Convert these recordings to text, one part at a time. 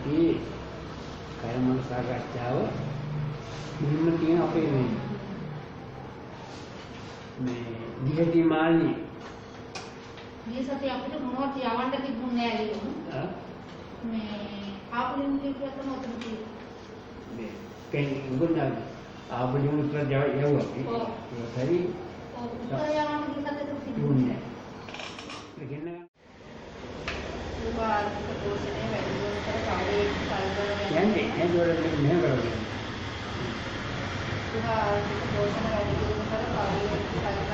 कि कर्म सागच्छाव हिम्मती अपे में दिहती मालनी ये सत्य අපිට මොනවද යවන්න තිබුණේ නැහැ නේද? මේ ආපුලින් කියපුවා තමයි ඔතන තියෙන්නේ. මේ කෙනෙක් ගුණා ආපුලින් උත්තර යවුවා. ඒක සරි. ඔව් උත්තර යවන්න කිව්වට තිබුණේ නැහැ. ඒකෙන්න උපාර්ථක පෝෂණය වැඩි දුරට කාර්යයේ සල්බල යන්නේ නේද මෙහෙම කරන්නේ. උපාර්ථක පෝෂණ වැඩි දුරට කාර්යයේ සල්බල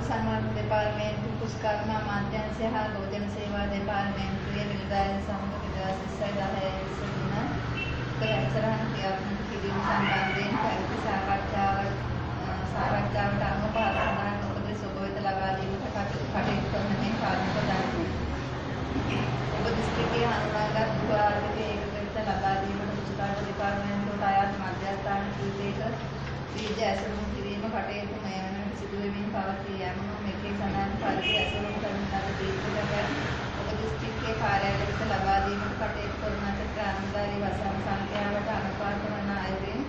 සම්මාන දෙපාර්තමේන්තු කුස්කර්ම අමාත්‍යාංශය හා භෝජන සේවා දෙපාර්තමේන්තුවේ නිලධාරීන් සමග 2010 සිදුවන කරසරහන ක්‍රියාත්මක කිරීම සම්බන්ධයෙන් පැවති සාකච්ඡාවට අනුව පාරාදාන උපදෙස් ඔබ වෙත ලබා දීමට කටයුතු කරන මේ කාර්මික දරන්නේ. ඔබ දිස්ත්‍රික්කයේ හඳුනාගත් පුරාර්ථක ඒකකයට ලබා දීමට කුස්කර්ම දෙපාර්තමේන්තුවට අයත් මධ්‍යස්ථාන කීපයක බීජ ඇසුරු කිරීම කටයුතු මේ වන සිදුවෙමින් පවතී. යනුම මේකේ සඳහන් පරිදි ඇසුරු කරන ලද බීජකයන් ඔබ දිස්ත්‍රික්කයේ කාර්යාලයට ලබා දීමට කටයුතු කරන අතර ග්‍රාමධාරී වසම් සංඛ්‍යාවට අනුපාත වන අයුරින්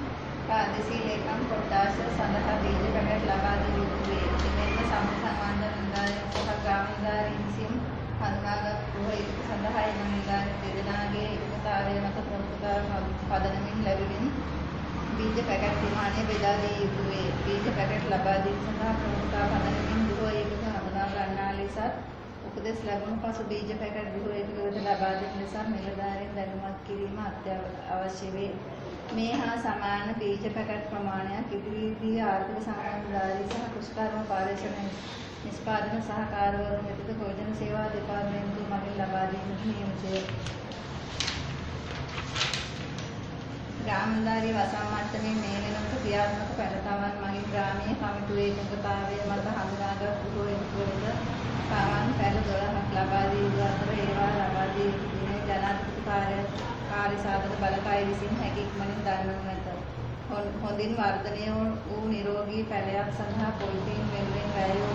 ප්‍රාදේශීය ලේකම් කොට්ටාශ සඳහා බීජ පැකට් ලබා දී යුතුය. මෙන්න සම්බන්ධ නිලධාරීන් සහ ග්‍රාමධාරීන් විසින් හඳුනාගත් පුරවැසියන් සඳහා එම නිලධාරීන් දෙදෙනාගේ එකතාවය මත ප්‍රමුඛතාව පදනමින් ලැබෙමින් බීජ පැකට් ප්‍රමාණය බෙදා දිය යුතුය. බීජ පැකට් ලබා දීම සඳහා ප්‍රමුඛතාව පදනමින් ගෘහ ඒකක හඳුනා ගන්නා ලෙසත් උපදෙස් ලැබුණු පසු බීජ පැකට් ගෘහ ඒකකවලට ලබා දෙන ලෙස නිලධාරීන් දැනුවත් කිරීම අවශ්‍ය වේ. මේ හා සමාන බීජ පැකට් ප්‍රමාණයක් ඉදිරියේදී ආර්ථික සමාජධාරී සහ කෘෂිකර්ම පාරිශ්‍රමික නිෂ්පාදන සහකාරවරුන් වෙතද භෝජන සේවා දෙපාර්තමේන්තුව මගින් ලබා දීමට නියමිතය. ග්‍රාමධාරී වසම් මට්ටමේ මේ වෙනකොට ක්‍රියාත්මක පැරතවන් මගින් ග්‍රාමීය කමිටුවේ එකඟතාවය මත හඳුනාගත් ගෘහ ඒකකවලද පාවන් පැල 12ක් ලබා දී යුතු අතර ඒවා ලබා දී යුතුනේ ජනාධිපති කාර්ය සාධක බලකාය විසින් හැකි ඉක්මනින් දරනු ඇත. හොඳින් වර්ධනය වූ නිරෝගී පැලයක් සඳහා පොලිතීන් වෙනුවෙන් වැය වූ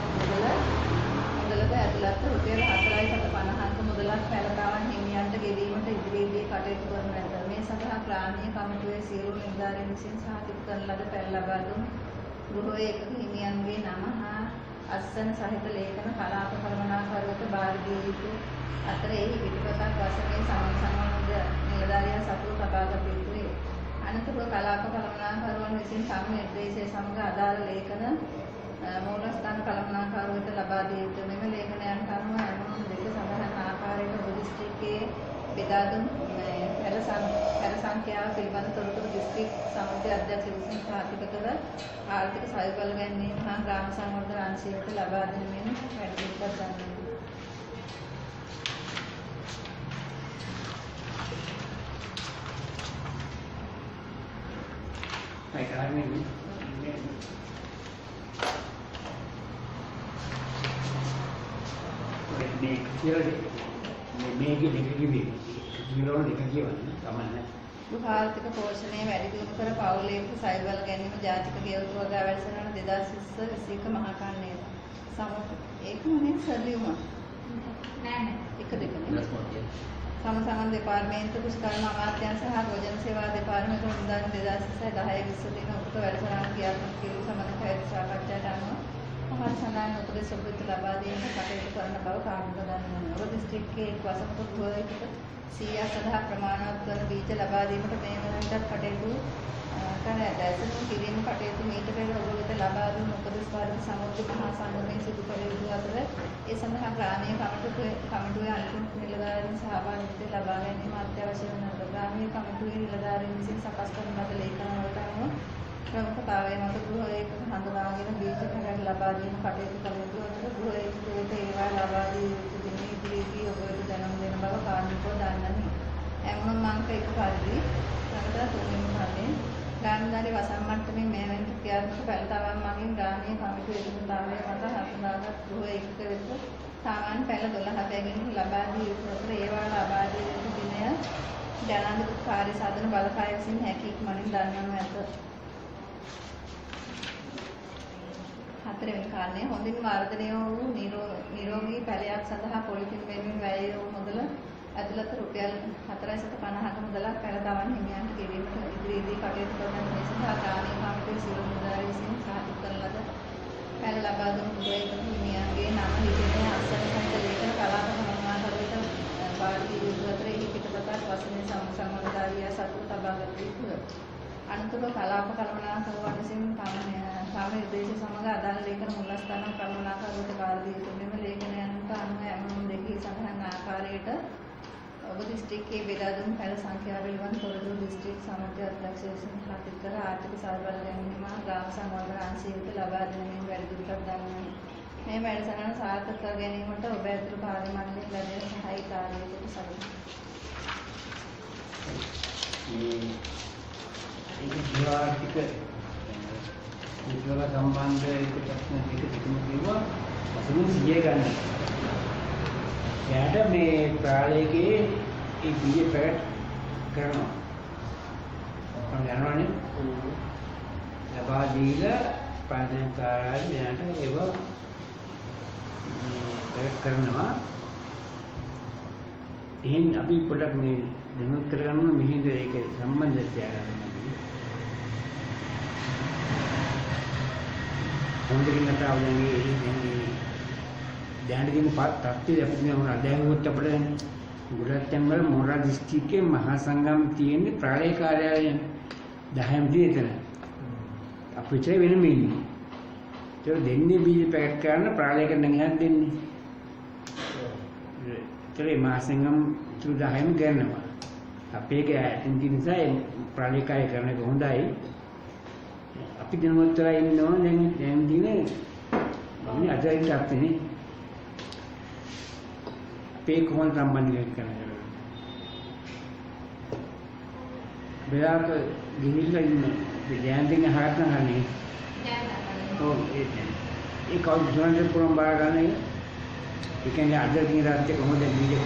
මුදලද ඇතුළත් රුපියල් 4.50ක මුදලක් පැලකාවන් හිමියන්ට ගෙවීමට ඉදිරියේදී කටයුතු කරනු ඇත. මේ සඳහා ග්‍රාමීය කමිටුවේ සියලු නිලධාරීන් විසින් සහතික කරන ලද පැල ලබා දුන් ගෘහ ඒකක හිමියන්ගේ නම හා අස්සන සහිත ලේඛන කලාප කළමනාකරුවට බාර දිය යුතු අතර එහි පිටපතක් වශයෙන් සමන්ද නිලධාරියා සතුව තබාගත යුතුය. අනතුරුව කලාප කළමනාකරුවන් විසින් තම නිර්දේශය සමග අදාළ ලේඛන මූලස්ථාන කළමනාකරුවට ලබා දිය යුතුය. මෙම ලේඛනයන්ට අනුව අනුමත දෙක සඳහන් ආකාරයට ඔබ දිස්ත්‍රික්කයේ බෙදා දුන් පැල සංඛ්‍යාව පිළිබඳ තොරතුරු දිස්ත්‍රික් සමිති අධ්‍යක්ෂ විසින් සහතික කර ආර්ථික සහයෝගය ගැනීම හා ග්‍රාම සංවර්ධන අංශයට ලබා දෙමින් වැඩිදුරටත් ගන්නවා. ආර්ථික පෝෂණය වැඩි දියුණු කර පවුලේ සයබල ගැනීම ජාතික ගෙවතු වගා වැඩසටහන 2021 මහා කන්නේ ඒකමනේ සල්ලියුම නෑ එක දෙකනේ සමසමන් දෙපාර්තමේන්තු කුස්කර්ම අමාත්‍යාංශ සහ භෝජන සේවා දෙපාර්තමේන්තු නිලධාරීන් 2010 20 උක්ත වැඩසටහන ක්‍රියාත්මක කිරීම සම්බන්ධ පැවති සාකච්ඡාවට අනුව පහත සඳහන් උපදෙස් ඔබට ලබා දීමට කටයුතු කරන බව කාර්මික දන්වනවා. ඔබ දිස්ත්‍රික්කයේ වසමක ගෘහයකට 100ක් සඳහා ප්‍රමාණවත් වන බීජ ලබා දීමට මේ වෙනකටත් කටයුතු කර ඇත. ඇසුරු කිරීම කටයුතු මීට පෙර ඔබ වෙත ලබා දුන් උපදෙස් පරිදි සමුද්‍ර මහා සංගමයෙන් සිදු කළ යුතු අතර ඒ සඳහා ග්‍රාමීය කමිටුවේ අනිකුත් නිලධාරීන් සහභාගීත්වය ලබා ගැනීම අත්‍යවශ්‍ය වන අතර ග්‍රාමීය කමිටුවේ නිලධාරීන් විසින් සකස් කරන ලද ලේඛන වලට අනුව ප්‍රමුඛතාවය මත ගෘහ ඒකක හඳුනාගෙන බීජ පැකට් ලබා දීම කටයුතු කළ යුතු අතර ගෘහ ඒකකයට ඒවා ලබා දී යුතු දින ඉදිරියේදී ඔබ වෙත දැනුම් දෙන බව කාර්මිකව දන්නමි. එමුණුම් අංක 1 පරිදි රටට තුන්වෙනි භාගයේ ග්‍රාමධාරී වසම් මට්ටමේ මේ වෙන ක්‍රියාත්මක පැලතාවන් මගින් ග්‍රාමීය කමිටුව එකඟතාවය මත හඳුනාගත් ගෘහ ඒකක වෙත සාමාන්‍ය පැල 12 බැගින් ලබා දී යුතු අතර ඒවා ලබා දී යුතු දිනය ජනාධිපති කාර්ය සාධන බලකාය විසින් හැකි ඉක්මනින් දන්වනු ඇත. හතරවෙනි කාරණය හොඳින් වර්ධනය වූ නිරෝගී පැලයක් සඳහා පොලිතින් වෙනුවෙන් වැය වූ මුදල ඇතුළත රුපියල් 450ක මුදලක් පෙර දවන් හිමියන්ට ගෙවීමට ඉදිරියේදී කටයුතු කරන මේ සඳහා ග්‍රාමීය කමිටුවේ සියලු මුදල් විසින් සහතික කරන ලද පැල ලබා දුන් මුදල් හිමියන්ගේ නම ලිපිනය අස්සන සහිත ලේඛන කලාප කර්මාන්තවලට භාරතීය විදුලතරෙහි පිටපතක් වශයෙන් සංවර්ධාවිය සතුට තබාගත යුතුය. අනතුරුව කලාප කළමනාකරුවන් විසින් තම නිර්දේශ සමග අදාළ ලේඛන මුල්ස්ථාන කළමනාකරුවට බාර දී යුතු මෙම ලේඛනයන්ට අනුව ඇමණුම් දෙකේ සඳහන් ආකාරයට ඔබ දිස්ත්‍රික්කයේ බෙදා දුන් පැල සංඛ්‍යාව පිළිබඳ තොරතුරු දිස්ත්‍රික් සමග අධ්‍යක්ෂ විසින් සාතික කර ආර්ථික සහබල ගැනීම ග්‍රාම සංවර්ධන අංශයට ලබා දෙනමින් වැඩිදුරටත් දක්වන මේ වැඩසටහන සාර්ථක කර ගැනීමට ඔබ ඇතුළු පාර්ලිමේන්තුවේ ලැබෙන සහාය කාර්යයට සලකනවා. ඒක ජීවාර්ථික විද්‍යාව සම්බන්ධ එක ප්‍රශ්න දෙක තිබුණ කිව්වා අසුරු 100 ගන්න. එයාට මේ ප්‍රාලයකේ ඒ බීජ පැකට් කරනවා. මම යනවානේ. ලබා දීලා පාදයෙන් කාර්යය මෙයාට ඒව පැකට් කරනවා. එහෙන් අපි පොඩ්ඩක් මේ දෙනුත් කරගන්න මෙහිද ඒක සම්බන්ධය ආරම්භ හොඳින් කතා වුණේ දැන් දින පාත් තත්ත්වය අපිට මේ දැනුවත් අපිට ගොඩක් තැන්වල මොරා දිස්ත්‍රික්කයේ මහා සංගම් තියෙන ප්‍රාලේ කාර්යාලය 10ක් තියෙන. අපිට වෙනම ඉන්නේ. ඒක දෙන්නේ බීජ පැකට් කරන ප්‍රාලේක නැගහන් දෙන්නේ. ඒතරේ මහා සංගම් 10ම ගන්නවා. අපේ කැටින් නිසා ප්‍රාලේ කාර්ය කරන එක හොඳයි. අපි දිනවල ඉන්නවා දැන් දිනේ මම අදට අපේ අපේ කොහොමද සම්බන්ධ කරන්නේ බෙදාක ගිහිල්ලා ඉන්නේ දැන් දින හරක් නැහනේ ඔව් ඒ කවුද ජොනල් පුරම් බාර ගන්න ඒ කියන්නේ අද දින රාත්‍රියේ කොහොමද බීජ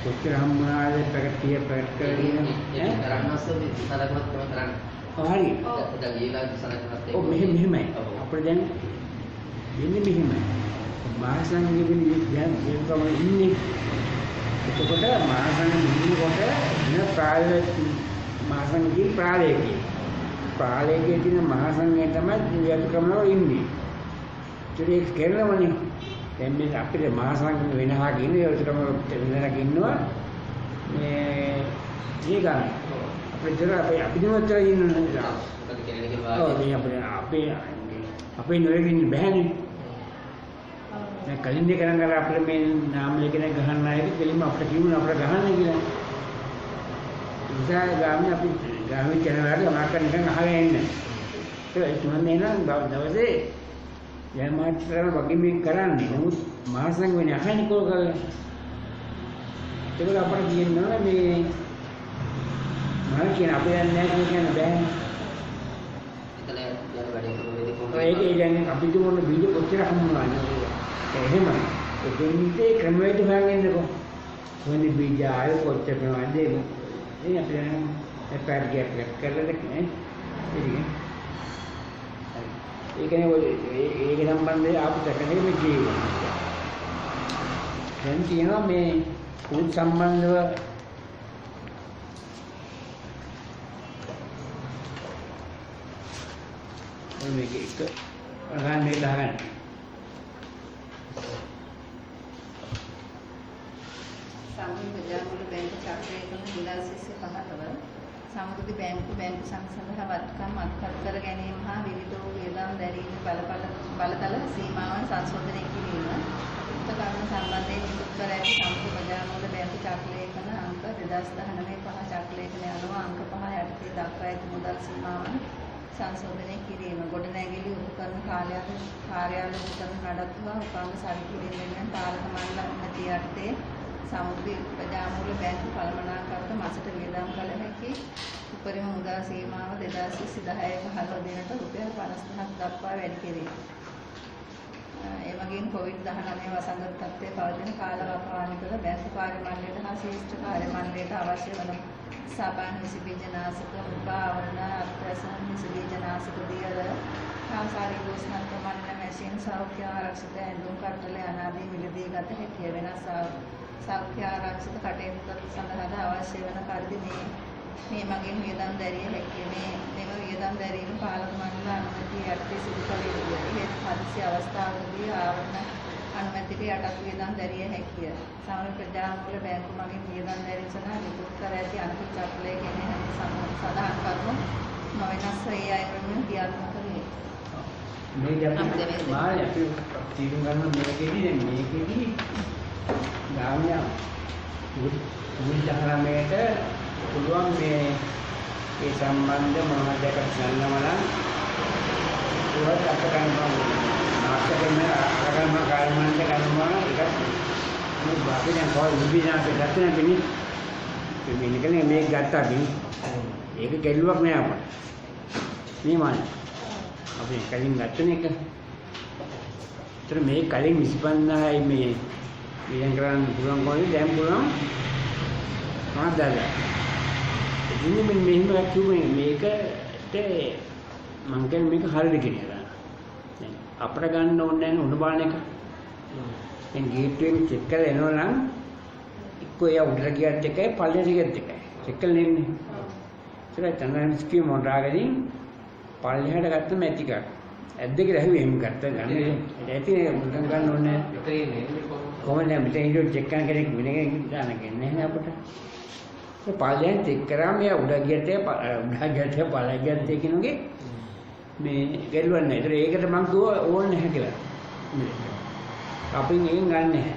කොච්චර හම්බුනාද පැකට් කරගෙන කරන්නස්සෝ සලකවත් කරන්න හරි. දැන් ඊළඟ සලකනත් ඔව් මෙහෙමයි. අපිට දැන් ඉන්නේ මෙහෙමයි. මහසංගයේ දැන් ඒ තමයි ඉන්නේ. එතකොට මහසංගයේ ඉන්නකොට වෙන ප්‍රායෝගික මහසංගයේ ප්‍රාලේකයේ තියෙන මහසංගයේ තමයි දිව්‍යක්‍රමවල ඉන්නේ. ඒක කරනවනේ. දැන් මේ අපිට මහසංගය වෙනහා කියන ඒකටම වෙනහා ඉන්නවා. මේ ඒ ගන්න. අපි දිනවල ඉන්නවා. අපේ නොරෙකින් බෑනේ. දැන් කලින් දෙක කරන් අපිට මේ නාම ලේඛන ගහන්න ආයේ දෙලින්ම අපිට කිව්වොත් අපිට ගහන්න කියලා. ඉතින් ගාමී අපි ගාමී කරනවාට මාකර් නිකන් අහගෙන ඉන්න. ඒ තුනන්නේ නම් දවසේ යම් මාත්‍රාව වගේ මේ කරන්නේ. නමුත් මාසංග වෙන්නේ අහන්නේ කොහොමද? ඒක අපිට කියනවා මේ මම කියන අපේ යන්නේ නැහැ කියන බෑ. ඒක කියන්නේ අපි දුන්න බීජ කොච්චර හම්බුනාද? එහෙමයි. ඒ දෙන්නේ ක්‍රමවේද හොයන්නකො. කොහොමද බීජ ආය කොච්චර නේද? ඒ අපේ පැර්ගයක් කරලා දෙන්නේ. ඒක නේ ඒක සම්බන්ධයෙන් ආපු තැනක මේ කියනවා. දැන් කියනවා මේ කුත් සම්බන්ධව මේක එක ගන්න මේ දාගන්න. සමුද්‍ර ජාමුල බැංකු චක්‍රයේ තුන විලාසිස්සේ පහතව සමුද්‍ර බැංකු සංසන්දන වත්කම් අත්පත් කර ගැනීම හා විවිධ වූ වියදම් දැරීම බලතල සීමාවන් සංශෝධනය කිරීම උත්තරකරණ සම්බන්ධයෙන් නිකුත් කර ඇති සමුද්‍ර ජාමුල බැංකු චක්‍රලේඛන අංක 2019 5 චක්‍රලේඛනය අනුව අංක 5 යටතේ දක්වා ඇති මුදල් සීමාවන් සංශෝධනය කිරීම ගොඩනැගිලි උපකරණ කාර්යාල උපකරණ නඩත්තුවා උපාංග සල්කිරීම වෙනුවෙන් පාලක මණ්ඩල උන්නතිය යටතේ සමුද්‍ර ප්‍රජාමූල්‍ය බැංකු කළමනාකරට මාසට වියදම් කළ හැකි උපරිම මුදල් සීමාව 2010 දිනට රුපියල් 50000ක් දක්වා වැඩි කෙරේ. ඒ වගේම COVID-19 වසංගත තත්ත්වයේ පවතින කාලවකවානුව තුළ බැංකු කාර්ය මණ්ඩලයට හා ශ්‍රේෂ්ඨ කාර්ය මණ්ඩලයට අවශ්‍ය වන සාපාන විසබීජනාශක උපාවරණ අත්‍යසන විසබීජනාශක දියර කාන්සාරී දෝෂණ ප්‍රමාණය මැෂින් සෞඛ්‍ය ආරක්ෂිත ඇඳුම් කට්ටල අනාදී මිලදී ගත හැකිය. වෙනස් සෞඛ්‍ය ආරක්ෂිත කටයුතු සඳහා අවශ්‍ය වන පරිදි මේ මගින් වියදම් දැරිය හැකිය. මෙම වියදම් දැරීම පාලක මණ්ඩල අනුමැතිය යටතේ සිදු කළ යුතුය. එහෙත් හදිසි අවස්ථාවලදී ආවරණ අනුමැතියට යටත් වියදම් දැරිය හැකිය. සමහර ප්‍රජාමූල බැංකු මගින් වියදම් දැරීම සඳහා නිකුත් කර ඇති අනිකුත් චපලය ගැන සඳහන් කරුණු නොවෙනස් ඒ අයුරින් ක්‍රියාත්මක වේ. මේක අපි තීරුම් ගන්න මේකෙදි ගාමියා මුල්දහරමේට පුළුවන් මේ ඒ සම්බන්ධ මොනවද ගන්නවනම් ඒවත් අප ගන්නවා නාටකෙම අරගම කාර්යමන්ත ගන්නවා ඒක මේ බාහිර දැන් කොයි විදිහට ගත්තන කෙනෙක් මේකනේ මේක ගත්තා කෙනෙක් ඒක ගැල්ලුවක් නෑ අපට මේ මානේ අපි කලින් ගත්තන එක. ඒතර මේ කලින් 25000යි මේ වියන් කරන්න පුළුවන් කොහොමද දැන් පුළුවන් මොනවද ඉතින් මෙහෙම කිව්වේ මේකට මං කියන්නේ මේක හරියට කියලා. දැන් අපිට ගන්න ඕනේ නැහැ උණු බලන එක. දැන් ගේට්ටුවෙන් චෙක් කරලා එනවා නම් එක්කෝ එයා උඩට ගියත් එකයි පල්ලෙට ගියත් එකයි. චෙක් කරලා එන්නේ. ඒකයි තමයි ස්කීම් මොඩාගෙන් පල්ලෙහාට ගත්තම ඇති කර. ඇද්දක රැහුවේ එහෙම ගත්තා ගන්න. ඇති මුදන් ගන්න ඕනේ. කොහොමද මෙතන හිටියොත් චෙක් කරන කෙනෙක් වෙන කෙනෙක් දාන්න ගන්නේ නැහැ අපිට. ඒ පල්ලෙන් චෙක් කරාම එයා උඩ ගියට පල්ලෙහාට ගියත් කියනෝගේ මේ ගැලුවක් නැහැ. ඒතර ඒකට මං කිව්වා ඕනේ නැහැ කියලා. අපින් එකෙන් ගන්න නැහැ.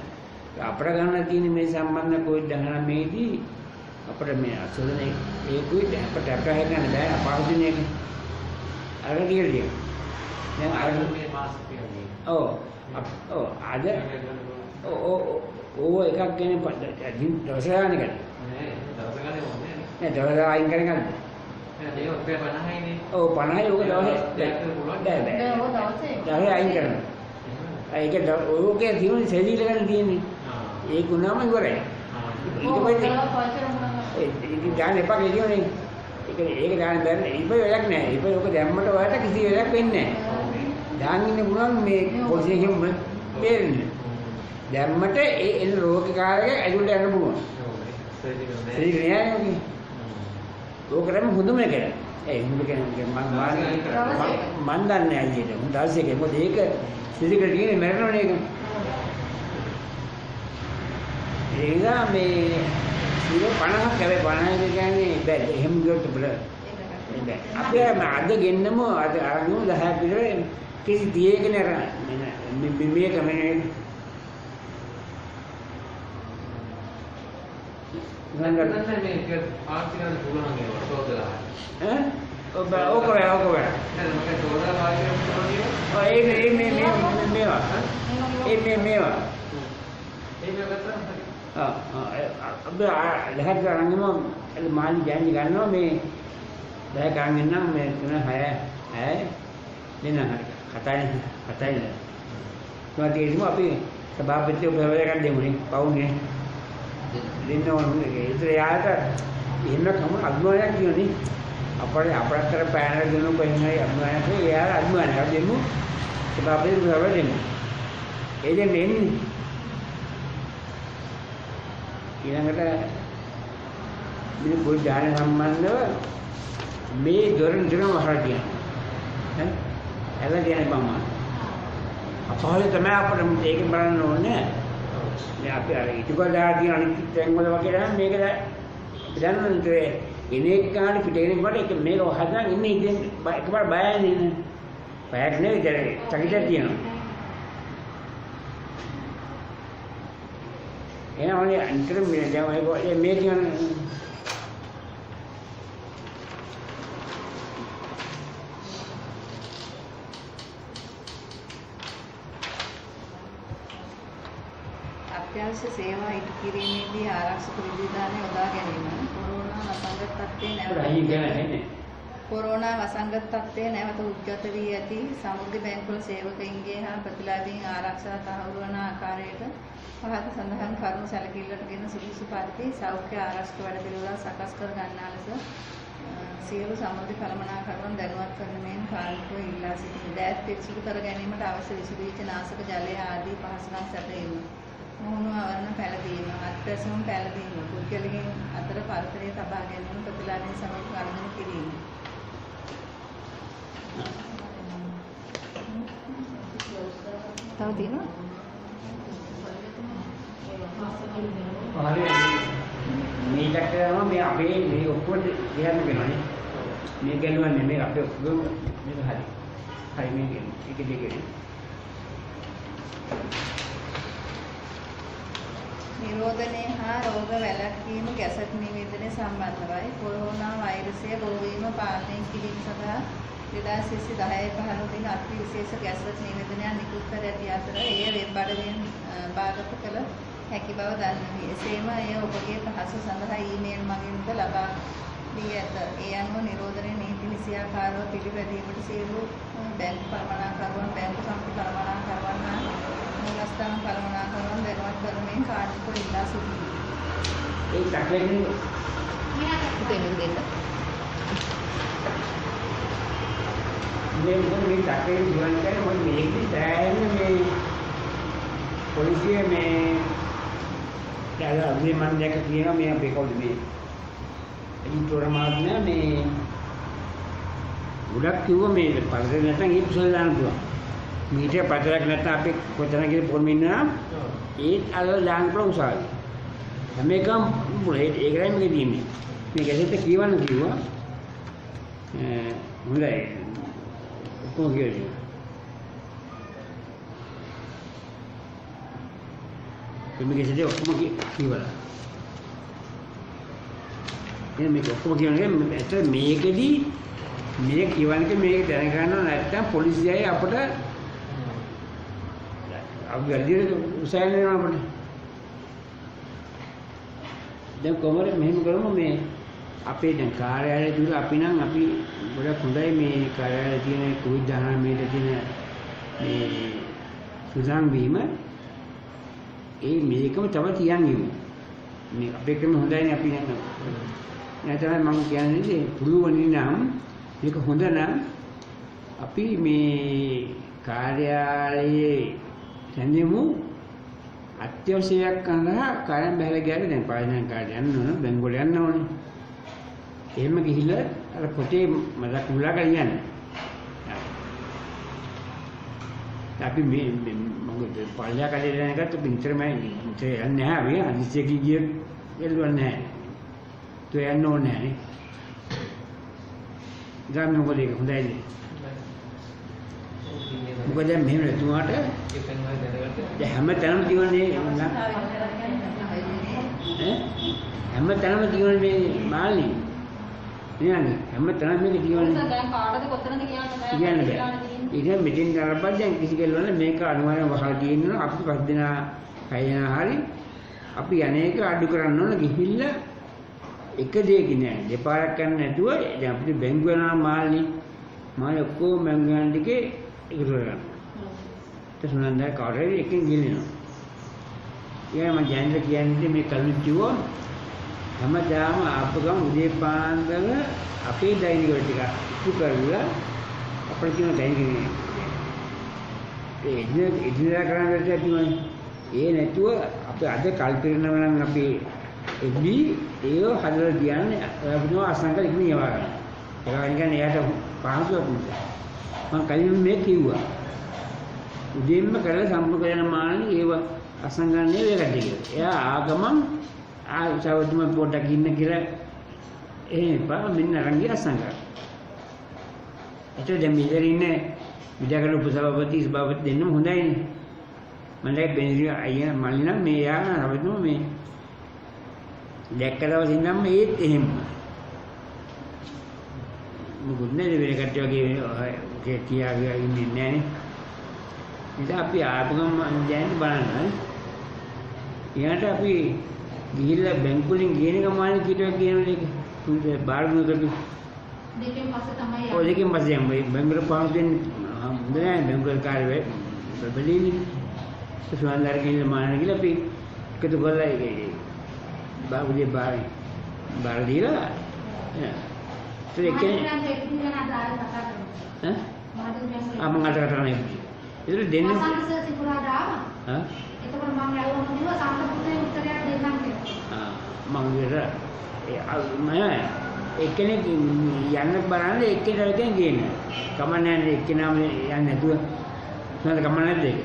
අපිට ගන්න තියෙන මේ සම්බන්ධ කොයි 19 අපිට මේ අසලනේ ඒකුයි අපිට අකහ ගන්න බෑ අපහසුනේ එක. අර කියලා. දැන් අර මේ මාස් කියන්නේ. ඔව් අද ඕ එකක් ගැන දවස ගන්න එක. නෑ දවස අයින් කරගන්න. නෑ ඒක ඔක්කොම 50යිනේ. ඔව් 50යි ඕක දවසේ දවසේ අයින් කරනවා. ඒක ඕකේ තියෙන සෙලීල ගන්න තියෙන්නේ. ඒක උනාම ඉවරයි. ඊට පස්සේ ඒක ගන්න එපා කියනනේ. ඒක ගන්න බැරි ඉබේ වැඩක් නෑ. ඉබේ ඕක දැම්මට ඔයාලට කිසි වැඩක් වෙන්නේ නෑ. දාන්න ඉන්න පුළුවන් මේ පොලිසියෙන් බේරෙන්න. දැම්මට ඒ එන රෝගිකාරගේ ඇතුළට යන්න පුළුවන්. සෙලීල නෑ. ඕකටම හොඳම එක. ඒ හොඳ කෙනෙක් මම දන්නේ ඇයිද? උන් දවසේක මොකද ඒක සිලිකට කියන්නේ මරනවනේ ඒක. ඒලා මේ 50ක් හැබැයි 50 කියන්නේ බෑ. එහෙම ගියොත් බෑ. අපි අද ගෙන්නම අද අරගෙන 10ක් විතර කිසි 30ක නේර මේක මෙන්නේ නංගන්න මේක ආර්ථිකව පුළුවන් ඒක සෝදලා. ඔබ ඕක නෑ නේද මම සෝදලා ආර්ථිකව පුළුවන්. මේවා ඒක ගත්තා. अब लहर करांगे माल जान निकालना मैं लहर करांगे ना मैं तुम्हें है लेना खाता है तो तेज में अभी सभापति उपयोग कर देंगे पाऊंगे लेना इधर आया था इनमें हम अभिमान क्यों नहीं अपने अपना तरफ पैनल दोनों कहेंगे अभिमान थे यार अभिमान है देंगे सभापति उपयोग देंगे ये मेन ඊළඟට මේ පොඩි ඥාන සම්බන්ධව මේ දොරෙන් වහලා තියෙනවා. එලා කියන්නේ බම්ම. අපහාල තමයි අපිට මේක බලන්න ඕනේ. මේ අපි අර ඊටකඩා තියෙන අනිත් තැන් වල වගේ නම් මේක දැනන්නේ එනේක ගන්න පිටේන කොට ඒක මේක හදන් ඉන්නේ ඉතින් එකපාර බයයි නේ. බයක් නෙවෙයි චකිතක් තියෙනවා. එනවනේ අන්තර මේ දැන් මේ කියන අත්‍යවශ්‍ය සේවා ඉටු කිරීමේදී ආරක්ෂක විධිවිධාන යොදා ගැනීම කොරෝනා වසංගත තත්ත්වයේ නැවත උද්ගත වී ඇති සමෘද්ධි බැංකුවල සේවකයින්ගේ හා ප්‍රතිලාභීන් ආරක්ෂා තහවුරු වන ආකාරයට පහත සඳහන් කරුණු සැලකිල්ලට ගෙන සුදුසු පරිදි සෞඛ්‍ය ආරක්ෂක වැඩපිළිවෙළ සකස් කර ගන්නා ලෙස සියලු සමුද්‍ර කළමනාකරුවන් දැනුවත් කරන මෙන් කාර්මිකව ඉල්ලා සිටින දෑත් පිරිසිදු කර ගැනීමට අවශ්‍ය විසුරුවිච්ච නාශක ජලය ආදී පහසුකම් සැපයීම. මුහුණු අවරණ පැළඳීම, අත්පැසුම් පැළඳීම, පුද්ගලයන් අතර පරතරය තබා ගැනීම ප්‍රතිලාභයෙන් සමග අනුගමනය කිරීම. තව තියෙනවා? මේ දැක්කම මේ අපේ මේ ඔක්කොම දෙයක් නෙවෙයි. මේ ගැලුවා නෙමෙයි අපේ ඔක්කොම මේක හරි. හරි මේ කියන්නේ. ඒක දෙකේ. නිරෝධනය හා රෝග වැළැක්වීම ගැසට් නිවේදනය සම්බන්ධවයි. කොරෝනා වෛරසය බෝවීම පාලනය කිරීම සඳහා 2010 දින අති විශේෂ ගැසට් නිවේදනයක් නිකුත් කර ඇති අතර එය වෙබ් අඩවියෙන් භාගත කළ හැකි බව දන්වමි. එසේම එය ඔබගේ පහසු සඳහා ඊමේල් මගින්ද ලබා දී ඇත. ඒ අනුව නිරෝධනයේ නීති නිසියාකාරව පිළිපැදීමට සියලු බැංකු කළමනාකරුවන්, බැංකු සමිති කළමනාකරුවන් හා මූලස්ථාන කළමනාකරුවන් දැනුවත් කරමින් කාර්මිකව ඉල්ලා සිටිමි. ඒ දැක්කේ දෙන්න. මේ දැක්කේ ජීවන්තය මොකද මේකේ දැනෙන්නේ මේ පොලිසිය මේ දැන් මම දැක්ක කියනවා මේ අපේ කවුද මේ ඉන්ට්‍රෝ මාත්‍යා මේ ගොඩක් කිව්වා මේ පරිසර නැත්නම් ඒ කුසල දාන්න පුළුවන්. මීට පතරක් නැත්නම් අපි කොතන ගිහින් පොල් මින්නා ඒත් අර දාන්න පුළුවන් උසාවි. හැම එකම ඒකයි මේක දීන්නේ. මේ ගැසෙත් කියවන්න කිව්වා. හොඳයි. කොහොමද කියන්නේ? මේ ගැසෙත් ඔක්කොම කියවලා. මේක ඔක්කොම කියන්නේ ඇත්ත මේකෙදී මේ කියවන්නේ මේක දැනගන්න නැත්නම් පොලිසියයි අපට අපි වැඩි උසයන් වෙනවා අපට. දැන් කොහොමද මෙහෙම කරමු මේ අපේ දැන් කාර්යාලය තුල අපි නම් අපි ගොඩක් හොඳයි මේ කාර්යාලයේ තියෙන COVID-19 තියෙන මේ සුසම් වීම ඒ මේකම තව තියන් ඉමු. මේ අපේ ක්‍රම හොඳයිනේ අපි නම්. නැත්නම් මම කියන්නේ පුළුවන් නම් මේක හොඳ නම් අපි මේ කාර්යාලයේ දැනෙමු අත්‍යවශ්‍යයක් කරනවා කාර්යම් බහැලා ගියාට දැන් පාලනය කාර්යය යන්න ඕන බැංකුවට යන්න ඕනේ. එහෙම ගිහිල්ලා අර පොතේ මතක් මුලා ගන්න. අපි මේ මොකද පාලනය කාර්යය දැනගත්ත පිටරමයි යන්නේ නැහැ අපි අදිසිය ගියේ එල්ලුවා නැහැ. તો යන්න ඕනේ නැහැ. ගන්න මොකද ඒක හොඳයි. මොකද දැන් මෙහෙම තුමාට දැන් හැමතැනම තියෙන්නේ හැමතැනම තියෙන්නේ මේ මාළි නේද? හැමතැනම මේක තියෙන්නේ. දැන් කාටද කොතනද කියන්න බෑ. ඉතින් මෙතෙන් කරපත් දැන් කිසි කෙල්ලවල මේක අනිවාර්යෙන් වහලා තියෙනවා. අපි පස් දෙනා හය දෙනා හරි අපි අනේක අඩු කරන්න ඕන ගිහිල්ලා එක දෙයකින් නෑ දෙපාරක් කරන්න නැතුව දැන් අපිට බැංකුව යනවා මාළි ඔක්කොම බැංකුවන් ටිකේ එකතු කරගන්න. ඒක සුනන්දා කාර්යය එකකින් ගිලිනවා. ඊළඟ මම ජයන්ත කියන්නේ මේ කලින් කිව්වා හැමදාම අපගම උදේ පාන්දර අපේ දෛනික වල ටික ඉක්ු කරලා අපිට කියන දෛනික ඒ ඉදිරියට කරන්න තියෙන්නේ ඒ නැතුව අපි අද කල්පිරනවා නම් අපි එබ්බි ඒව හදලා කියන්නේ අපිනෝ අසංකල ඉක්ම යවා ගන්න. ඒක කියන්නේ එයාට පහසුවක් නෙවෙයි. මම කලින් මේ කිව්වා. උදේන්ම කරලා සම්පූර්ණ කරන මාළි ඒව අසංගන්නේ වේකට කියලා. එයා ආගමන් ආචාවතුම පොඩක් ඉන්න කියලා එහෙම මෙන්න අරන් ගියා අසංග. ඒතර දැන් මෙතන ඉන්නේ විද්‍යාකරණ උපසභාපති සභාපති දෙන්නම හොඳයිනේ. මම දැන් බෙන්රි අයියා මල්ලි නම් මේ යා රවතුම මේ දැක්ක දවස් ඉඳන්ම ඒත් එහෙම. මොකද නේද වෙන කට්ටිය වගේ කියාගෙන ඉන්නේ නැහනේ. ඉතින් අපි ආපගම දැන් බලන්න. ඊට අපි ගිහිල්ලා බැංකුවලින් ගේන ගමන් කීටෝ කියන එක තුන්ද බාරගුණ කරපි. දෙකෙන් පස්සේ තමයි ඔය දෙකෙන් පස්සේ යමු. බැංකුවට පාස් දෙන්න හම්බ නැහැ බැංකුවල කාර්යය බබලීනේ. සුවන්දාර ගිහිල්ලා මාන ගිහලා අපි එකතු කරලා ඒ බාගුලේ බාර දීලා itu ekene mengatakan itu. Itu dene. Hah? මංගිර එක්කෙනෙක් යන්න බලන්නේ එක්කෙනෙක් ගේන්න. කමන්නේ එක්කෙනාම යන්නේ නැතුව නේද කමන්නේ දෙක.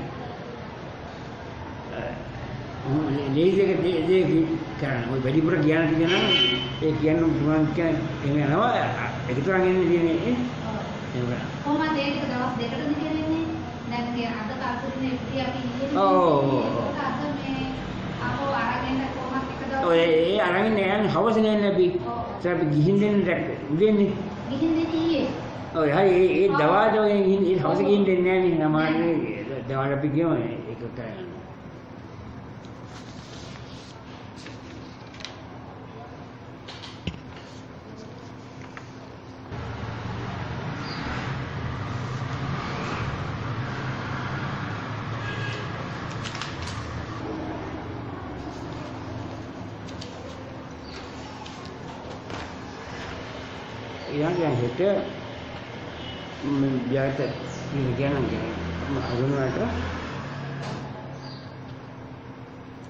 ලේසියක දෙක කරන්න. ඔය වැඩිපුර කියන්න තියෙනවා ඒ කියන්න පුළුවන් කියන යනවා එකතුරන් එන්නේ තියෙන්නේ ඒක. කොහොමද ඒක දවස් දෙකටද කියන්නේ? දැන් මේ අද කල්පුරිනේ ඉතින් අපි ඊයේ අද මේ අපෝ අරගෙන කොහොමද එක දවස් ඔය ඒ අරගෙන යන්නේ හවස නෑනේ අපි. ඒ අපි ගිහින් දෙන්නේ උදේන්නේ. ගිහින් දෙතියේ. ඔය හරි ඒ දවල්ට ඔය ගිහින් හවස ගිහින් දෙන්නේ නෑනේ. සමහරවිට දවල් අපි ගියම ඒක කරන්නේ. yang kita menjadi pilihan අගුණාට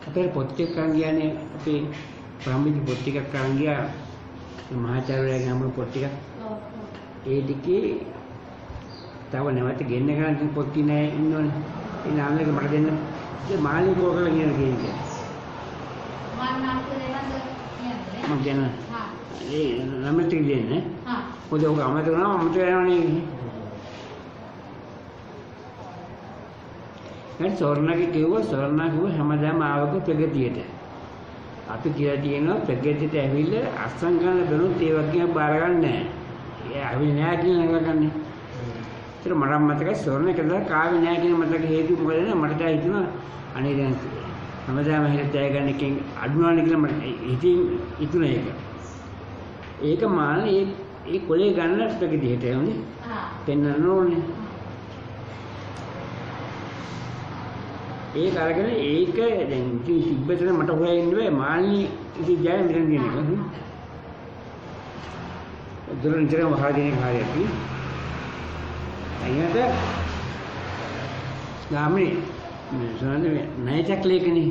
අපේ පොත් ටික කරන් ගියානේ අපේ ප්‍රාමික පොත් ටිකක් කරන් ගියා මහාචාර්යයාගේ අමුණු පොත් ටිකක් ඒ ටිකේ තව නැවත ගෙන්න ගන්න පොත් නෑ ඉන්නෝනේ ඒ නාම එක මට දෙන්න ඒ මාළි කෝකල කියන කේන්තිය මම කියන ඒ නම ටික දෙන්නේ මොකද ඔක අමතක කරනවා අමතක වෙනවනේ දැන් සෝර්ණගේ කිව්වා සෝර්ණා කිව්ව හැමදාම ආවක ප්‍රගතියට අපි කියලා තියෙනවා ප්‍රගතියට ඇවිල්ලා අස්සම් ගන්න බැලුවොත් ඒ වගේ බාර ගන්න නැහැ. ඒ ආවේ නැහැ කියන එක ගන්නනේ. ඒතර මට මතකයි සෝර්ණ කියලා කාවේ නැහැ කියන මතක හේතුව මොකද මට දැන් හිතුණා අනේ දැන් හැමදාම හිත ජය ගන්න එකෙන් අඩුනානේ කියලා මට හිතින් හිතුණා ඒක. ඒක මානේ ඒ කොලේ ගන්න ප්‍රගතියට යන්නේ. පෙන්වන්න ඕනේ. ඒක අරගෙන ඒක දැන් තිබ්බතන මට හොයන්න බෑ මාළි ඉතින් ජය මෙතන දින එක. දුරන්තරම වහගෙන කාර්යයක් නේ. අයියට ගාමනේ මේ සෝනන්නේ ණයචක් ලේකනේ.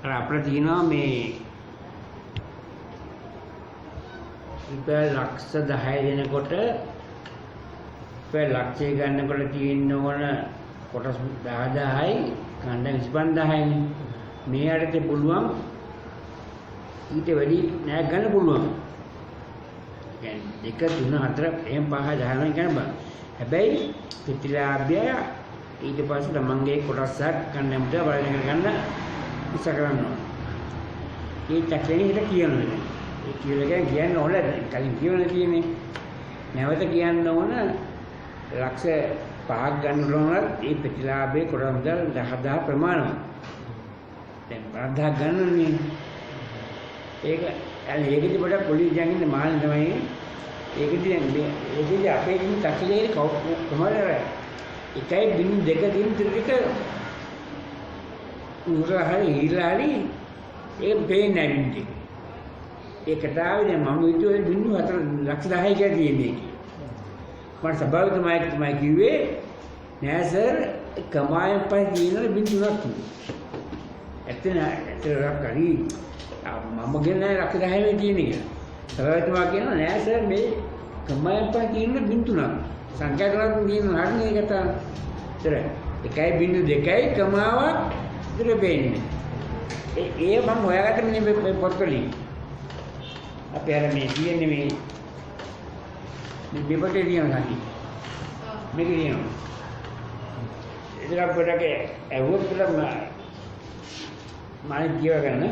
අර අපිට තියෙනවා මේ රුපියල් ලක්ෂ 10 දෙනකොට රුපියල් ලක්ෂය ගන්නකොට තියෙන්න ඕන කොටස් 10000යි කණ්ඩ 25000යි මේ අරතේ පුළුවන් ඊට වැඩි නෑ ගන්න පුළුවන්. يعني 2 3 4 එහෙම 5 10 ගන්න බෑ. හැබැයි ප්‍රතිලාභය ඊට පස්සේ තමන්ගේ කොටසක් කණ්ඩම්ට බලන ගන්න ඉස්ස කරන්න ඕන. ඒ චක්‍රේ හිට කියනවා. ඒ කියලා කියන්න ඕන කලින් කියවන තියෙන්නේ. නැවත කියන්න ඕන ලක්ෂ 5ක් ගන්න උනොත් ඒ ප්‍රතිලාභයේ කොටස් 10000 ප්‍රමාණවත්. දැන් 5000 ගන්නනේ. ඒක ඒකෙදි පොඩක් පොලිස් ජංගින්න මාන තමයි. ඒකෙදි අපේ ඉන්න තක්ලේ කොහමද 1.2 දින ත්‍රික උරහරි ඊලාරි ඒ බේන්නේ නැන්නේ. ඒකට ආවේ මම හිතුවේ 4 ලක්ෂ 10 කියලා තියෙන්නේ. මට සභාවේ තමයි කිව්වේ නෑ සර් කමායෙන් පස්සේ දිනන බින්දුවක් කිව්වා. ඇත්තට කරි මම කියන්නේ ලක්ෂ 10 මේ තියෙන්නේ කියලා. සභාවේ තුමා කියනවා නෑ සර් මේ කමායෙන් පස්සේ දිනන බින්දුවක්. සංඛ්‍යා කරලා දිනන හරිනේ ඒකට. සර් 1.2යි කමාවක් ඉතින් බේන්නේ. ඒ මම හොයාගත්ත මේ පොත්වලින්. අපි අර මේ කියන්නේ මේ බිපටේ දිනනවා කි. මේක දිනනවා. ඒක පොඩක් ඇහුවොත් කියලා මම කියව ගන්න.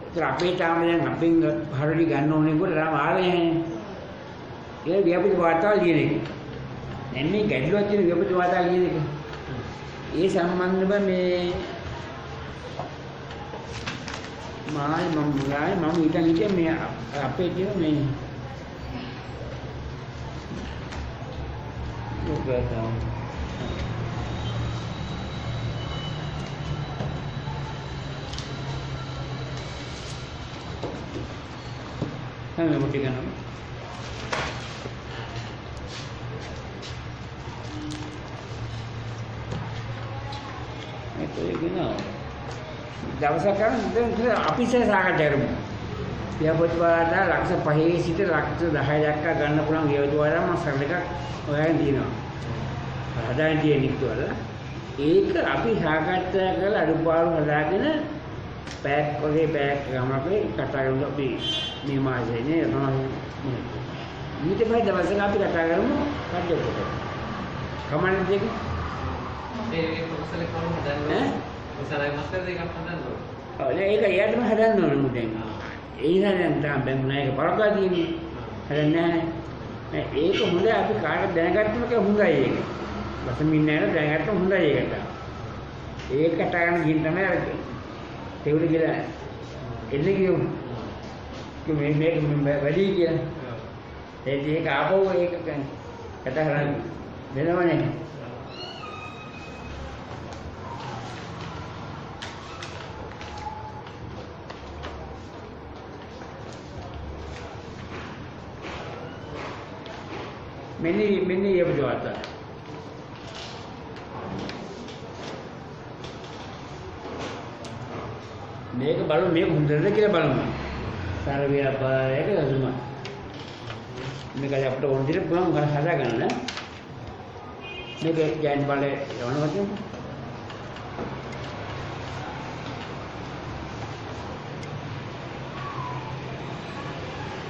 ඒක අපේ තාම දැන් අපෙන් හරලි ගන්න ඕනේ කොට තාම ආවේ නැහැ. ඒ ව්‍යාපෘති වාර්තාව ලියන එක. දැන් මේ ගැඩලුවක් තියෙන ව්‍යාපෘති වාර්තාව ලියන එක. ඒ සම්බන්ධව මේ මම හිතන් හිටියේ මේ අපේ තියෙන මේ Betul. තමයි මොටි කරනවා. ඒක නෝ. දවසක් කරන් අපි සාකච්ඡා කරමු. ව්‍යාපෘතිවාදා ලක්ෂ 5 සිට ලක්ෂ 10 දක්වා ගන්න පුළුවන් ව්‍යාපෘතිවාදා මම සරල එකක් හොයන් දිනවා. හදාගෙන තියෙන ඉක්වල ඒක අපි සාකච්ඡා කරලා අඩුපාඩු හදාගෙන පැක් වගේ පැක් ගම අපි කතා කරමු අපි මේ මාසෙ නේ තමයි. ඊට පස්සේ දවසක අපි කතා කරමු කඩේකට. කමන්න දෙක. ඒ කොහොමද කොහොමද හදන්නේ? ඔසලයි මාස්ටර් දෙකක් හදන්න ඕනේ. ඔය ඒක එයාටම හදන්න ඕනේ මුදෙන්. ඒ නිසා දැන් තාම බැංගුනා එක බලපෑ තියෙන්නේ. හදන්නේ නැහැ. ඒක හොඳයි අපි කාටද දැනගත්තම ඒක හොඳයි ඒක. වසමින් නැහැ දැනගත්තම හොඳයි ඒකට. ඒක කතා කරන ගින් තමයි අර තේරුම් ගිහලා එන්නේ කියමු. මේක වැඩි කියලා. ඒක ආපහු ඒක කතා කරන්නේ වෙනවනේ. මෙන්න යබුවාත මේක බලමු මේක හොඳද කියලා බලමු. සාර ව්‍යාපාරයක දසුම මේක අපිට ඕන විදිහට පුළුවන් ගන්න හදාගන්න. මේක ජයන් බලේ යවනවා කියන්නේ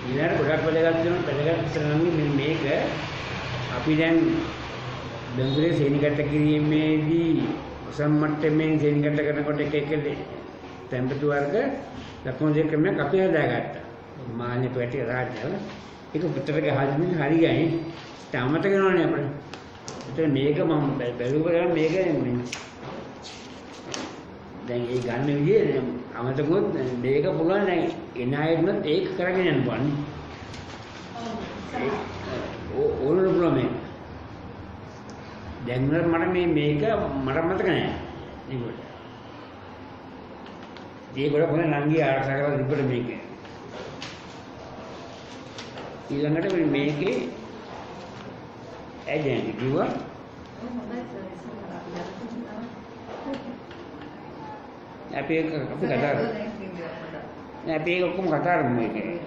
ඊළඟ ගොඩක් වැඩගත් වෙන මේක අපි දැන් බැංකුවේ සේනිකට කිරීමේදී සම්මට්ටමින් සේනිකට කරනකොට එක තැම්පතු වර්ග ලකුණු දෙක ක්‍රමයක් අපි හදාගත්තා. මාන්නේ පැටි රාජ්‍යවල ඒක පිටරක හදින්න හරියයි. තාමත කරනවානේ අපිට. ඒතර මේක මම බැලුවා මේක දැන් ඒ ගන්න විදිය අමතකොත් මේක පුළුවන් දැන් එන අයත් ඒක කරගෙන යන්න පුළුවන්. ඕනම පුළුවන් මේක. දැන් මට මේක මට මතක නෑ. ඒකට. ඒකට කොහොමද නංගි ආරක්ෂා කරලා තිබ්බට මේක. ඊළඟට මේකේ ඇදෙන් කිව්වා අපි කතා කරමු. අපි ඒක ඔක්කොම කතා කරමු මේකේ.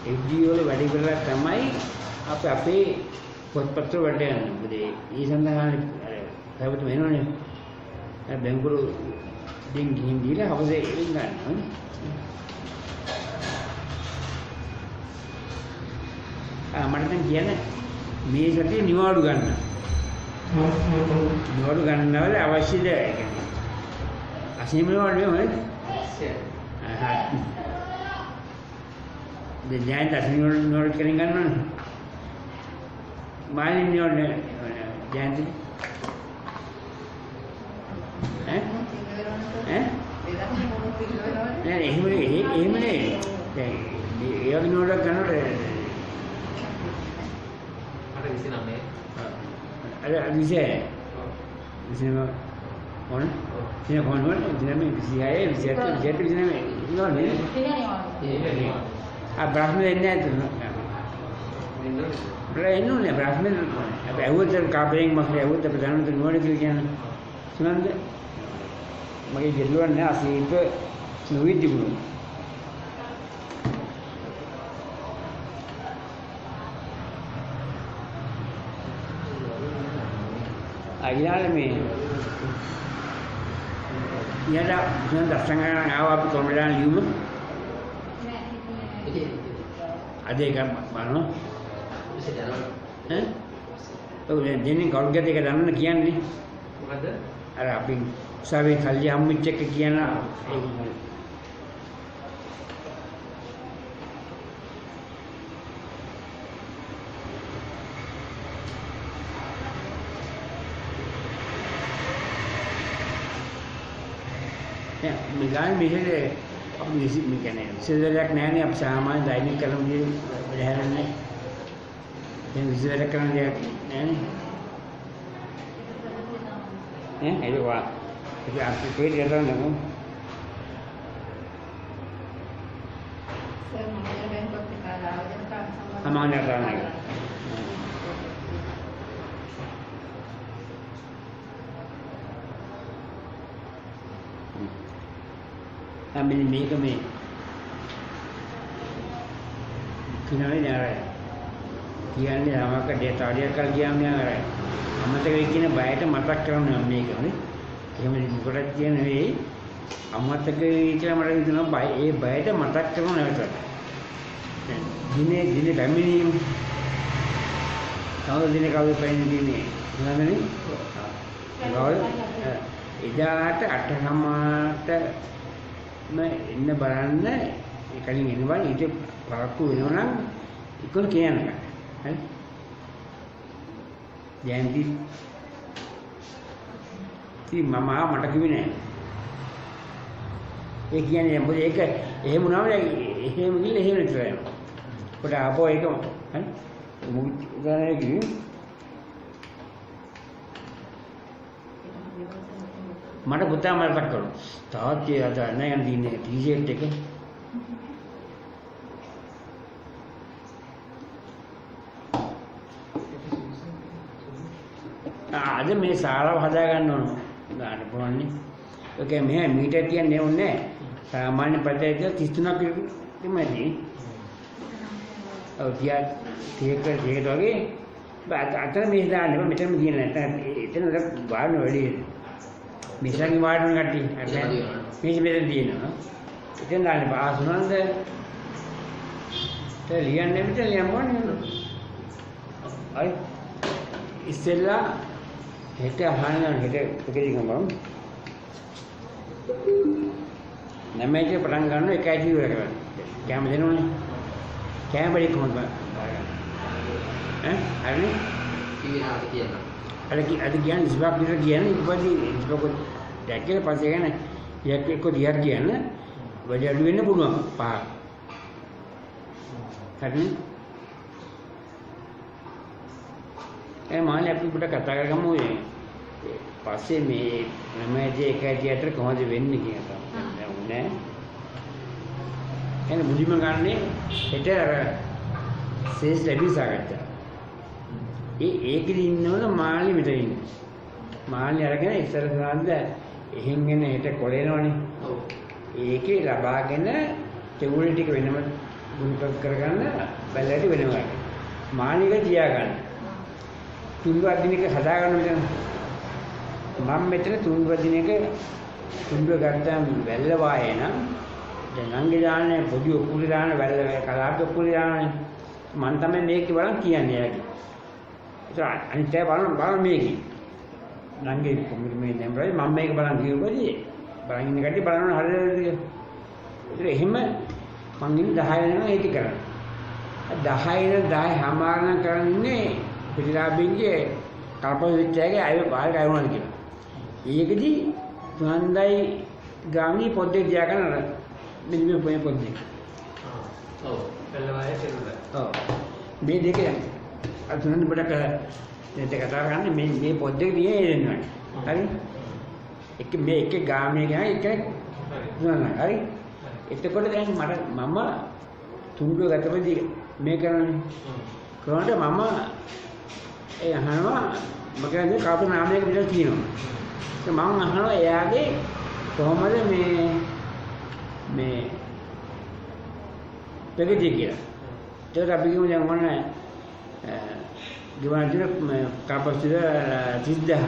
FD වල වැඩි කරලා තමයි අපි අපේ පොත්පත් වලට යන්නේ. මොකද ඒ සඳහා පැවතු වෙනවනේ. බැංකුවල දෙන් ගිහින් දීලා හවසේ එලින් ගන්නවා. මට දැන් කියන්නේ මේ සතිය නිවාඩු ගන්න. නිවාඩු ගන්නවල අවශ්‍යද ඒ කියන්නේ. අසීම නිවාඩු නෙමෙයි. දැන් දැන් නිවාඩු කෙලින් ගන්නවනේ. මාලින් නිවාඩු දැන් නෑ එහෙම නේ. දැන් ඒ වගේ නිවාඩු ගන්නකොට ada bisa on sini konwan sini bisa bisa sini no ni Brahmin ini tu Brahmin ni Brahmin apa awal tu kabring macam awal tu perjalanan tu nuan itu kian sunan tu magi jeluan ni asyik itu nuit di bulu අයියාල මේ ඊයලා දැන් දර්ශනයන් ආවා අපි කොමඩාන ලියුම අද එක බලනවා ඈ ඔව් දෙන්නේ කවුරුද ඒක දන්නවද කියන්නේ මොකද අර අපි උසාවියේ කල්ලි හම්බෙච්ච එක කියන මිගාන මිහිරේ අපි කියන්නේ සිල්ලයක් නැහැ නේ අපි සාමාන්‍ය දෛනික කර්ම විදිහට වැඩ හැරෙන්නේ දැන් විශ්වාස කරන දෙයක් නෑනේ. ඒක වා. ඒක අපි කොහෙද යන්නේ? සර් මම බැංකුවට කාලා ආවදන කාර්ය සම්බන්ධ අමාන්‍ය කරන්නේ. Ambil ni kami किनारे जा रहा है किया ने हमारा का डेटा दिया कल किया हमने आ रहा है हम तो कहीं किने बाहर तो मत करना हमने कहीं कि हमें मुकरा किया नहीं हम तो कहीं क्या हमारा इतना बाहर तो मत करना नहीं होता जिन्हें जिन्हें family kalau dini kalau pengen dini gimana nih kalau ඉදාට අටහමාරට ඉන්න බලන්න කලින් එනවා ඊට පරක්කු වෙනවා නම් ඉක්කොල කියන්න. හරි? ජයන්ති ඉතින් මම මට කිව්වේ නෑ. ඒ කියන්නේ මොකද ඒක එහෙම වුණාම එහෙම ගිහලා එහෙම නතර වෙනවා. කොට ආපෝ ඒක හරි? මොකද උදාහරණයක් කිව්වේ මට පුතා මතක් කරනවා. තාත්තේ අද නැහැ යන දිනේ ටී-ෂර්ට් එක. අද මේ ශාලාව හදා ගන්න ඕන. ගන්න පුළුවන්නේ. ඒකේ මෙහෙ මීටර් තියන්නේ ඕනේ නැහැ. සාමාන්‍ය පරිච්ඡේද 33ක් ඉමදී. ඔව් තියා තේක වගේ අතර මේ දාන්නේ මෙතන කියන නැත්නම් එතන වාරණ වැඩි. මිසරි වාඩුන කට්ටි මේක මෙතන තියෙනවා. ඉතින් දාන්නේ පාසුනන්ද තේ ලියන්නේ මෙතන යමෝනේ. අය ඉස්සෙල්ලා හෙට අහන්න හෙට එකකින් ගමු. නැමෙච්ච පටන් ගන්න එකයි ජීවර කරන්නේ. කැම දෙනෝනේ. කැම බඩේ කොහොමද? හරි? කීනාද කියනවා. අද කියන්නේ ඉස්බාක් විතර කියන්නේ ඉස්බාක් ඉස්බාක් දැක්කේ පස්සේ ගන්න යක් එක්ක දිහා කියන්න වැඩි අඩු වෙන්න පුළුවන් පහ. හරි? මානේ අපි පුට කතා කරගමු පස්සේ මේ මමයේ එකයි අතර කොහොමද වෙන්නේ කියන එක. නෑ. එන මුලින්ම ගන්නේ හෙට අර සේස් ලැබී සාකච්ඡා. ඒකෙදි ඉන්නවල මාළි මෙතන ඉන්නේ. මාළි අරගෙන ඉස්සර ගානද එහෙන්ගෙන හෙට කොලේනවනේ. ඔව්. ඒකේ ලබාගෙන තෙවුල් ටික වෙනම ගුණපත් කරගන්න බැලට වෙනවා. මාළික තියාගන්න. තුන්වත් දිනක හදාගන්න මෙතන. මම මෙතන තුන්වත් දිනක තුන්ව ගත්තාම වැල්ල වායේ නම් දැන් අංගේ දාන්නේ පොඩි ඔකුලේ දාන වැල්ල කලාප ඔකුලේ දාන්නේ. මම තමයි මේක බලන් කියන්නේ යාගේ. අනිත් බලන්න මේකේ. නංගේ කොමුද මේ නම්බරයි මම මේක බලන් කිව්වොදී බලන් ඉන්න කට්ටිය බලන්න හරියද කියලා. ඒතර එහෙම මං ඉන්නේ 10 වෙනවා ඒක කරන්නේ. 10 10 හමාරණ කරන්නේ පිළිලාභින්ගේ කල්ප විද්‍යාවේ ආයෙ බාහිර ආවුණා කියලා. ඒකෙදි සුහන්දයි ගාමී පොද්දේ දියා කරනවා. මෙන්න මේ පොද්දේ. ඔව්. පෙළවායේ කෙරුණා. ඔව්. මේ දෙක අතුනන් බඩක දෙක කතා කරන්නේ මේ පොද්දේ දියේ එනවා. හරි? එක මේ එක ගාමී ගා එක නෑ හරි? එතකොට දැන් මම තුන්ඩුව ගතපදී මේ කරන්නේ. කොහොමද මම ඒ අහනවා මගේ කාටු නාමයක විතර තියෙනවා. ඒ මම අහනවා එයාගේ කොහොමද මේ ප්‍රගතිය කියලා. ඒක අපි කියමු දැන් මොන ගිවන්දින කාපස්තිර 30000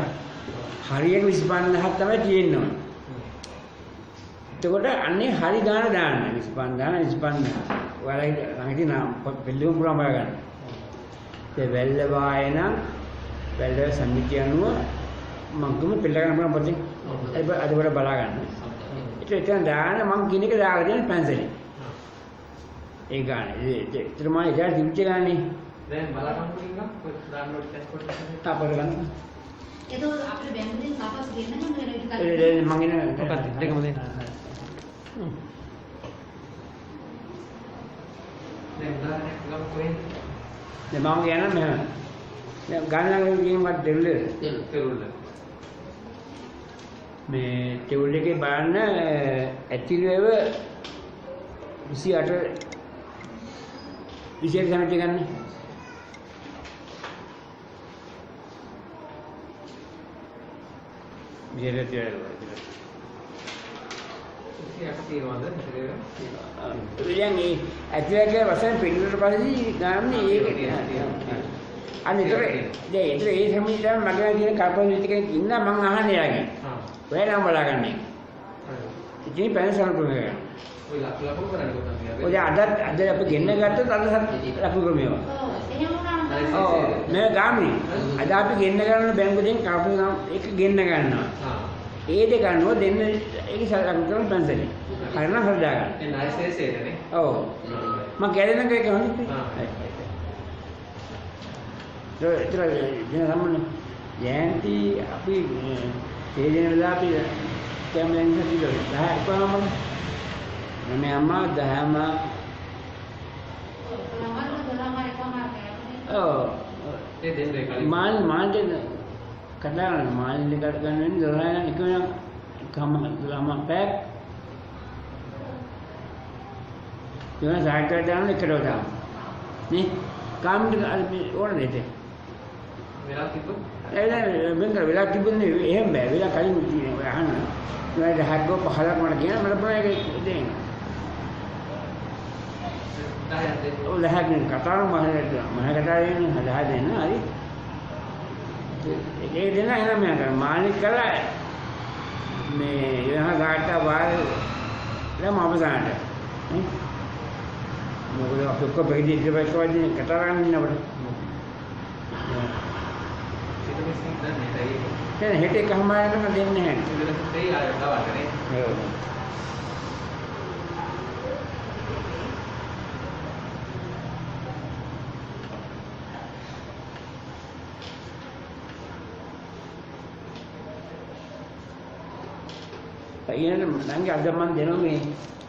හරියට 25000ක් තමයි තියෙන්නේ. එතකොට අන්නේ හරි ගාන දාන්න 25000 ඔයාලගේ ළඟදී නම් පිළිවෙල පුරාම බලගන්න. ඒ වැල්ල වායන වැල්ල සම්මිතිය අනුව මංගම පිළ ගන්න පුළුවන් පොතේ. ඒක අද වල බලා ගන්න. ඒක දාන්න මං කියන එක දාලා දෙන පැන්සලේ. ඒ ගාන. ඒතර මම ඉතින් දිවිච්ච ගානේ. දැන් බලන්න පුළුවන් ඩවුන්ලෝඩ් ටෙස්ට් කරලා තාපර ගන්න. ඒක අපේ බැංකුවෙන් කාපස් ගෙන්නන්න ඕනේ නේද? ඒ මං ඉන්නේ මොකක්ද දෙකම දෙන්න. දැන් උදාහරණයක් ගමු කොහෙන්ද? දැන් මම කියනවා මෙහෙම. දැන් ගණන් ගේමක් දෙල්ලේ. තෙරුල්ල. මේ ටෙබල් එකේ බලන්න ඇතිවේව 28 විශේෂ ගණිතය ගන්න. විශේෂ තියනවාද? දැන් මේ ඇතිවේගේ වශයෙන් පිළිවෙලට පස්සේ ගන්න ඒක. අනිත් ඒතර ඒ සමීතම මගේ කියන කල්පනා විදිහකින් ඉන්න මම අහන්නේ යාගේ. ඔයා නම් බලාගන්නේ. ඉතින් පැනසල් කරනවා. ඔය ලකුණු කරන්නේ කොහොමද? ඔය අද අපි ගෙන්න ගත්තොත් අද ලකුණු ක්‍රමයවා. එහෙම වුණාම ඔව් මේ ගාමි. අද අපි ගෙන්න ගන්න බැංකුවෙන් කල්පනා එක ගෙන්න ගන්නවා. ඒ දෙක ගන්නව දෙන්න ඒක ලකුණු කරන පැනසලේ. හරිනම් හරිදා ගන්න. ඒ නායිසේසේනේ. ඔව්. මම ගැලෙන එක හොඳයි. ඒතර දින සම්මන යන්ති අපි ඒ දිනවල අපි කැමරෙන් හිටියෝ 10 කොහමද මම අම්මා 10ම ඔව් ඒ දෙන්නේ කලින් මාල් දෙන්න කඩාන මාල් දෙකට ගන්න වෙන්නේ 12 එක කම පැක් ඒවා සායකට දාන්න එකට දාන්න නේ කාමෙන් ඕන දෙතේ වෙලා තිබ්බොත් බෙන්ද වෙලා තිබුණේ එහෙම බෑ වෙලා කලින් තියෙනවා අහන්න නේද හත්කෝ 15ක් මට කියන මට පුළුවන් ඒක දෙන්න 10ක් දෙන්න ඔව් 10ක් කතාව මම කතාවෙන් 10 දෙන්න හරි ඒ දෙන්න එහෙම මම මානික කළා මේ යහ ගාට වාල් ලම අවසානට මොකද අපි ඔක්කොම බෙහෙත් ඉස්සරහට වදින කතා කරන්නේ නේද දැන් හෙට එකම ආයෙම දෙන්නේ නැහැ. ඒ ආයෙ තවන්නේ. ඔව්. අයියනේ මංගේ අද මන් දෙනවා මේ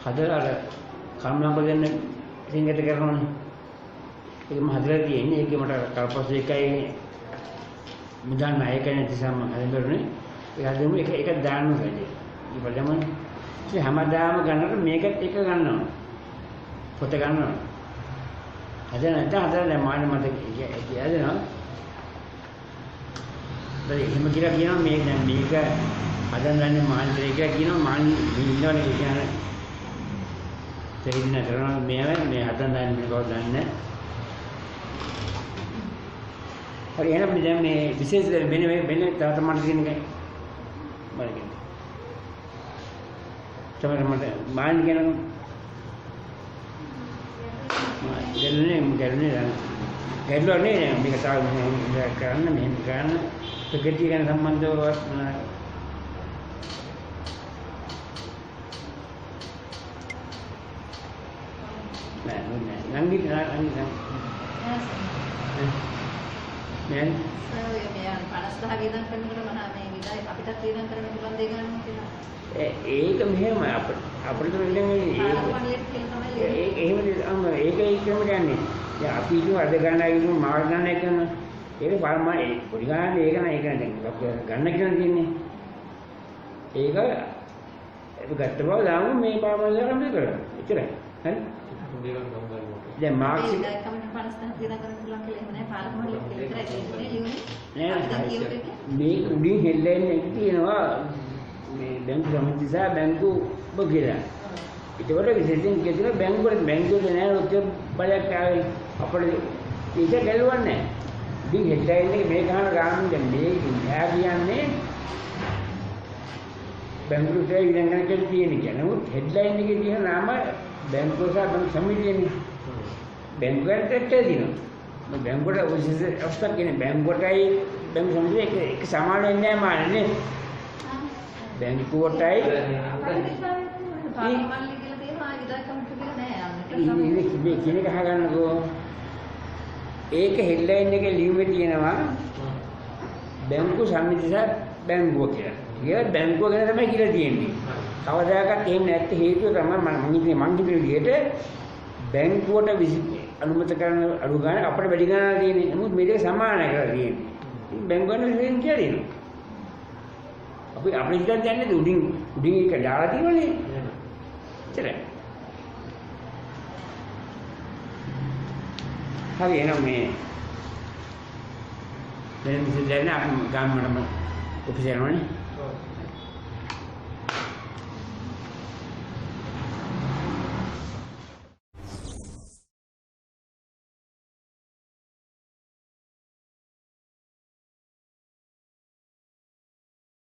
හදලා අර කම්මංගල දෙන්න සිංගට කරනවනේ. ඒක මම හදලා තියෙන්නේ. ඒක මට කල්පස් එකයි මුදල් නායකයන් තිසම හදන්නේ. ඒක හදමු එක දාන්න ඕනේ. ඊට පස්සේ ඉතින් හැමදාම ගන්නකොට මේකත් එක ගන්නවා. පොත ගන්නවා. හදන නැත්නම් හදලා මාන මත කියනවා. එහෙම කියලා කියනවා මේක දැන් මේක හදන්නේ මාන කියලා කියනවා මාන ඉන්නවනේ කියන්නේ. තේින්න කරනවා මේ හදන්නේ කවුද දන්නේ. හරි එහෙනම් දැන් මේ විශේෂ වෙන තව මට කියන එක බලන්න. තමයි මට මාන කියනවා. ගැලුනේ මේක තාම කරන්න මෙහෙම කරන්න ප්‍රගතිය ගැන සම්බන්ධව නෑ නංගි නෑ සර් මේ 50,000 වියදම් කරනකොට මම මේ විතරයි අපිටත් වියදම් කරන්න පුළුවන් දේ ගන්නවා කියලා. ඒක මෙහෙම අපිට ඒකයි ක්‍රමයක් යන්නේ. දැන් අපි ඉතින් අද ගන්නයි මාල් ගන්න එක කරන. ඒක පරමයි පොඩි ගන්න ඒක නෑ ඒක දැන් ගන්න කියලා තියෙන්නේ. ඒක ගත්ත බව දාමු මේ පාමල් කරන් මේ කරා. එච්චරයි. හරි? දැන් මාක්ස් ඒක කමෙන් 50,000 වියදම් කරන්න පුළුවන් කියලා එහෙම නෑ පාලක මණ්ඩලෙ විතරයි කියන්නේ. මේ උඩින් හෙල්ලෙන්නේ තියෙනවා මේ බැංකු සමිතිය බැංකු බගිලා. ඒකවල විශේෂයෙන් කියනවා බැංකුවේ නෑ ඔච්චර බලයක් ආවේ අපිට ඒක ගැලවන්නේ නෑ. ඉතින් හෙඩ්ලයින් එක මේ ගහන ගාමින් දැන් මේක නෑ කියන්නේ බැංකුවේ ඉඳන් ගන්න තියෙන කෙනෙකුට හෙඩ්ලයින් එකේ තියෙන නම බැංකුව සහ බැංකු සමිතියනේ. බැංකුවට දෙනවා. මේ බැංකුවට විශේෂ අවස්ථා කියන්නේ බැංකුවටයි බැංකු සමිතිය එක සමාන වෙන්නේ නෑ මානේ. බැංකුවටයි පාලකමණ්ඩලෙ කියලා තියෙනවා විතරයි කමිටු කියලා නෑ යන්නට. මේ කියන එක අහගන්නකෝ. ඒක හෙඩ්ලයින් එකේ ලියුමේ තියෙනවා බැංකු සමිතිය සහ බැංකුව කියලා. ඒක බැංකුව ගැන තමයි කියලා තියෙන්නේ. කවදාකවත් එහෙම නැත්te හේතුව තමයි මම හිතන්නේ විදිහට බැංකුවට අනුමත කරන අඩු ගන්න අපිට වැඩි ගණන් තියෙන්නේ. නමුත් මේක සමානයි කරලා තියෙන්නේ. බැංකුවන විසින් කියලා. අපි අපිට හිතන්න දැන්නේ උඩින් එක දාලා තියෙනනේ. එච්චරයි. හරි එහෙනම් මේ දැන් ඉතින් දැන් අපි ගාමඩම ඔෆිස් යනවනේ. ඔව්.